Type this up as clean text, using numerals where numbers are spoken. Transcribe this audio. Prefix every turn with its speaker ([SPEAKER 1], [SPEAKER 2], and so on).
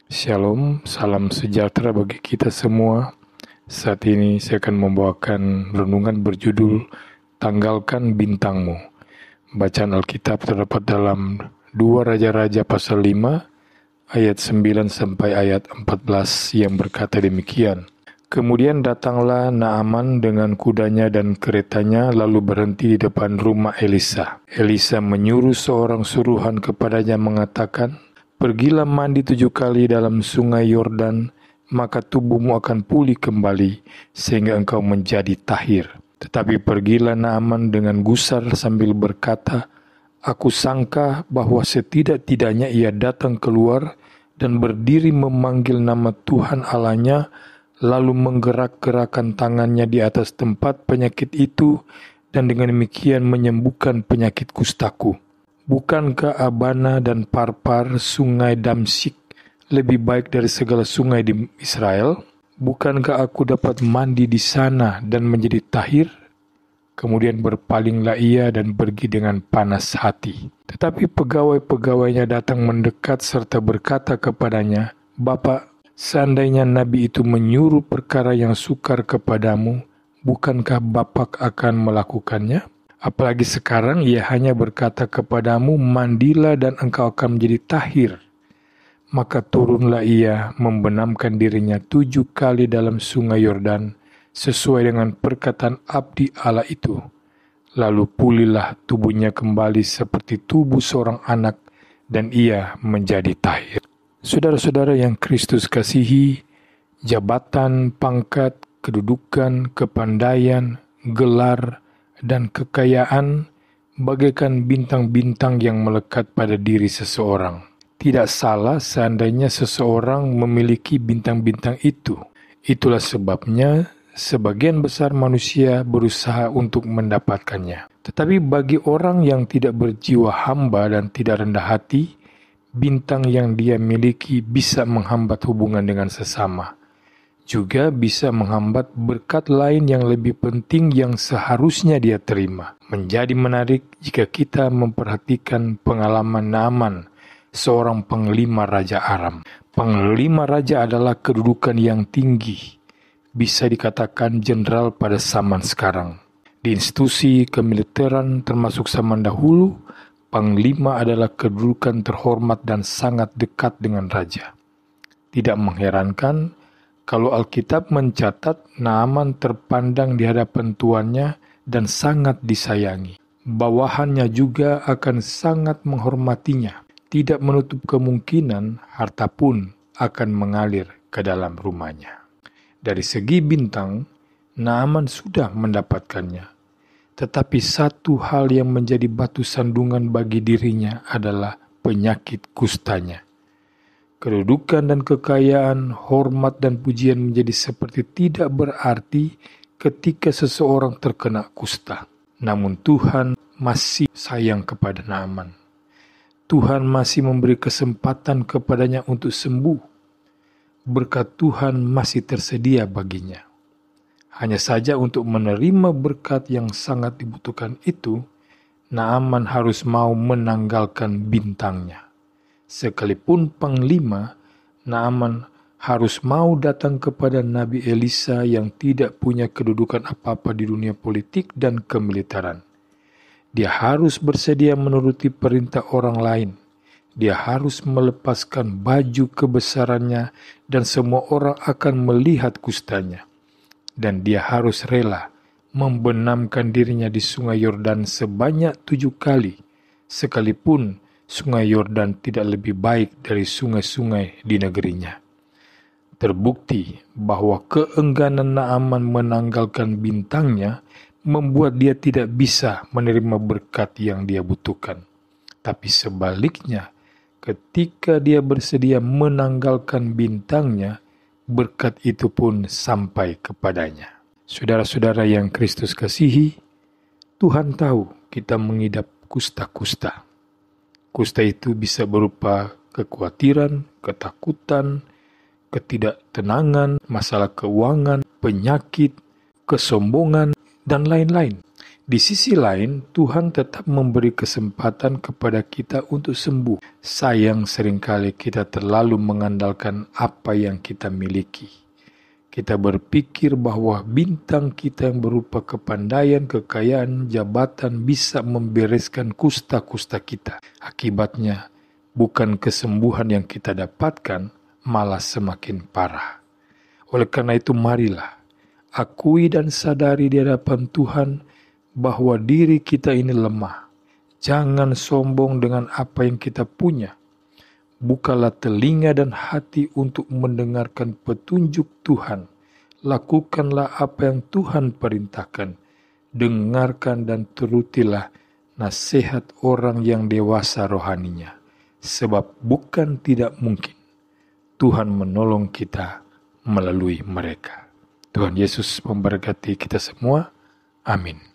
[SPEAKER 1] Shalom, salam sejahtera bagi kita semua. Saat ini saya akan membawakan renungan berjudul Tanggalkan Bintangmu. Bacaan Alkitab terdapat dalam 2 Raja-Raja pasal 5 ayat 9 sampai ayat 14 yang berkata demikian. Kemudian datanglah Naaman dengan kudanya dan keretanya lalu berhenti di depan rumah Elisa. Elisa menyuruh seorang suruhan kepadanya mengatakan, "Pergilah mandi 7 kali dalam sungai Yordan, maka tubuhmu akan pulih kembali, sehingga engkau menjadi tahir." Tetapi pergilah Naaman dengan gusar sambil berkata, "Aku sangka bahwa setidak-tidaknya ia datang keluar dan berdiri memanggil nama Tuhan Allahnya, lalu menggerak-gerakkan tangannya di atas tempat penyakit itu, dan dengan demikian menyembuhkan penyakit kustaku. Bukankah Abana dan Parpar, sungai Damsyik, lebih baik dari segala sungai di Israel? Bukankah aku dapat mandi di sana dan menjadi tahir?" Kemudian berpalinglah ia dan pergi dengan panas hati. Tetapi pegawai-pegawainya datang mendekat serta berkata kepadanya, "Bapak, seandainya Nabi itu menyuruh perkara yang sukar kepadamu, bukankah Bapak akan melakukannya? Apalagi sekarang ia hanya berkata kepadamu, mandilah dan engkau akan menjadi tahir." Maka turunlah ia membenamkan dirinya 7 kali dalam sungai Yordan, sesuai dengan perkataan abdi Allah itu. Lalu pulihlah tubuhnya kembali seperti tubuh seorang anak, dan ia menjadi tahir. Saudara-saudara yang Kristus kasihi, jabatan, pangkat, kedudukan, kepandaian, gelar, dan kekayaan bagaikan bintang-bintang yang melekat pada diri seseorang. Tidak salah seandainya seseorang memiliki bintang-bintang itu. Itulah sebabnya sebagian besar manusia berusaha untuk mendapatkannya. Tetapi bagi orang yang tidak berjiwa hamba dan tidak rendah hati, bintang yang dia miliki bisa menghambat hubungan dengan sesama. Juga bisa menghambat berkat lain yang lebih penting yang seharusnya dia terima. Menjadi menarik jika kita memperhatikan pengalaman Naaman, seorang panglima Raja Aram. Panglima Raja adalah kedudukan yang tinggi, bisa dikatakan jenderal pada zaman sekarang. Di institusi kemiliteran termasuk zaman dahulu, panglima adalah kedudukan terhormat dan sangat dekat dengan raja. Tidak mengherankan kalau Alkitab mencatat Naaman terpandang di hadapan tuannya dan sangat disayangi. Bawahannya juga akan sangat menghormatinya. Tidak menutup kemungkinan harta pun akan mengalir ke dalam rumahnya. Dari segi bintang, Naaman sudah mendapatkannya. Tetapi satu hal yang menjadi batu sandungan bagi dirinya adalah penyakit kustanya. Kedudukan dan kekayaan, hormat dan pujian menjadi seperti tidak berarti ketika seseorang terkena kusta. Namun Tuhan masih sayang kepada Naaman. Tuhan masih memberi kesempatan kepadanya untuk sembuh. Berkat Tuhan masih tersedia baginya. Hanya saja untuk menerima berkat yang sangat dibutuhkan itu, Naaman harus mau menanggalkan bintangnya. Sekalipun panglima, Naaman harus mau datang kepada Nabi Elisa yang tidak punya kedudukan apa-apa di dunia politik dan kemiliteran. Dia harus bersedia menuruti perintah orang lain. Dia harus melepaskan baju kebesarannya dan semua orang akan melihat kustanya. Dan dia harus rela membenamkan dirinya di sungai Yordan sebanyak 7 kali, sekalipun sungai Yordan tidak lebih baik dari sungai-sungai di negerinya. Terbukti bahwa keengganan Naaman menanggalkan bintangnya membuat dia tidak bisa menerima berkat yang dia butuhkan. Tapi sebaliknya, ketika dia bersedia menanggalkan bintangnya, berkat itu pun sampai kepadanya. Saudara-saudara yang Kristus kasihi, Tuhan tahu kita mengidap kusta-kusta. Kusta itu bisa berupa kekhawatiran, ketakutan, ketidaktenangan, masalah keuangan, penyakit, kesombongan, dan lain-lain. Di sisi lain, Tuhan tetap memberi kesempatan kepada kita untuk sembuh. Sayang seringkali kita terlalu mengandalkan apa yang kita miliki. Kita berpikir bahwa bintang kita yang berupa kepandaian, kekayaan, jabatan bisa membereskan kusta-kusta kita. Akibatnya, bukan kesembuhan yang kita dapatkan, malah semakin parah. Oleh karena itu, marilah akui dan sadari di hadapan Tuhan bahwa diri kita ini lemah. Jangan sombong dengan apa yang kita punya. Bukalah telinga dan hati untuk mendengarkan petunjuk Tuhan. Lakukanlah apa yang Tuhan perintahkan. Dengarkan dan turutilah nasihat orang yang dewasa rohaninya. Sebab bukan tidak mungkin Tuhan menolong kita melalui mereka. Tuhan Yesus memberkati kita semua. Amin.